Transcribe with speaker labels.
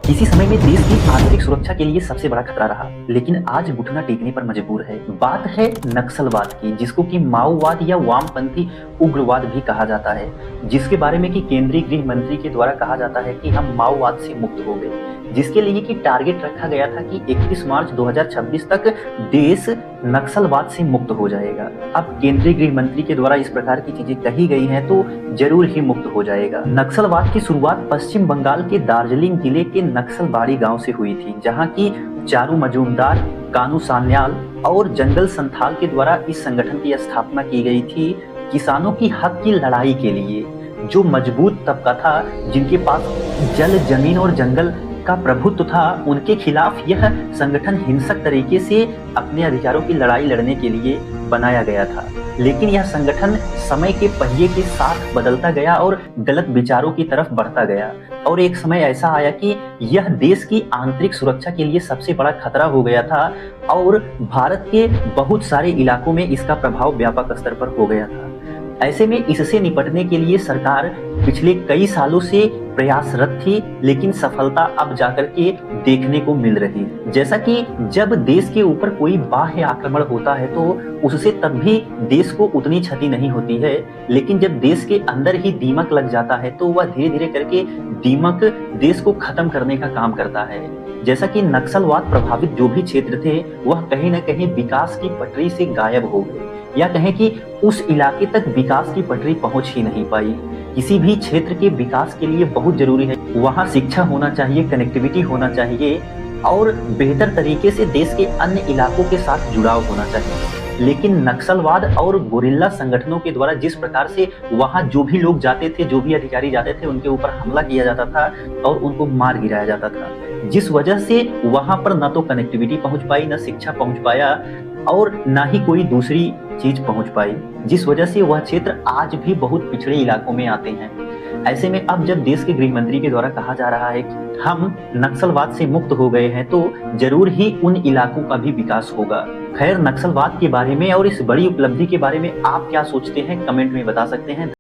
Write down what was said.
Speaker 1: किसी समय में देश की आंतरिक सुरक्षा के लिए सबसे बड़ा खतरा रहा, लेकिन आज घुटना टेकने पर मजबूर है। बात है नक्सलवाद की, जिसको कि माओवाद या वामपंथी उग्रवाद भी कहा जाता है, जिसके बारे में कि केंद्रीय गृह मंत्री के द्वारा कहा जाता है कि हम माओवाद से मुक्त हो गए, जिसके लिए कि टारगेट रखा गया था कि 31 मार्च 2026 तक देश नक्सलवाद से मुक्त हो जाएगा। अब केंद्रीय गृह मंत्री के द्वारा इस प्रकार की चीजें कही गई हैं तो जरूर ही मुक्त हो जाएगा। नक्सलवाद की शुरुआत पश्चिम बंगाल के दार्जिलिंग जिले के नक्सलबाड़ी गांव से हुई थी, जहां की चारू मजूमदार, कानू सान्याल और जंगल संथाल के द्वारा इस संगठन की स्थापना की गई थी किसानों की हक की लड़ाई के लिए। जो मजबूत तबका था, जिनके पास जल, जमीन और जंगल का प्रभुत्व था, उनके खिलाफ यह संगठन हिंसक तरीके से अपने अधिकारों की लड़ाई लड़ने के लिए बनाया गया था। लेकिन यह संगठन समय के पहिए के साथ बदलता गया और गलत विचारों की तरफ बढ़ता गया, और एक समय ऐसा आया कि यह देश की आंतरिक सुरक्षा के लिए सबसे बड़ा खतरा हो गया था और भारत के बहुत सारे इलाकों में इसका प्रभाव व्यापक स्तर पर हो गया था। ऐसे में इससे निपटने के लिए सरकार पिछले कई सालों से प्रयासरत थी, लेकिन सफलता अब जाकर के देखने को मिल रही है। जैसा कि जब देश के ऊपर कोई बाह्य आक्रमण होता है तो उससे तब भी देश को उतनी क्षति नहीं होती है, लेकिन जब देश के अंदर ही दीमक लग जाता है तो वह धीरे धीरे करके दीमक देश को खत्म करने का काम करता है। जैसा कि नक्सलवाद प्रभावित जो भी क्षेत्र थे वह कहीं न कहीं विकास की पटरी से गायब हो गए, या कहें कि उस इलाके तक विकास की पटरी पहुंच ही नहीं पाई। किसी भी क्षेत्र के विकास के लिए बहुत जरूरी है वहां शिक्षा होना चाहिए, कनेक्टिविटी होना चाहिए और बेहतर तरीके से देश के अन्य इलाकों के साथ जुड़ाव होना चाहिए। लेकिन नक्सलवाद और गुरिल्ला संगठनों के द्वारा जिस प्रकार से वहां जो भी लोग जाते थे, जो भी अधिकारी जाते थे, उनके ऊपर हमला किया जाता था और उनको मार गिराया जाता था, जिस वजह से वहां पर न तो कनेक्टिविटी पहुंच पाई, न शिक्षा पहुंच पाया और ना ही कोई दूसरी चीज पहुंच पाई, जिस वजह से वह क्षेत्र आज भी बहुत पिछड़े इलाकों में आते हैं। ऐसे में अब जब देश के गृह मंत्री के द्वारा कहा जा रहा है कि हम नक्सलवाद से मुक्त हो गए हैं तो जरूर ही उन इलाकों का भी विकास होगा। खैर, नक्सलवाद के बारे में और इस बड़ी उपलब्धि के बारे में आप क्या सोचते हैं, कमेंट में बता सकते हैं।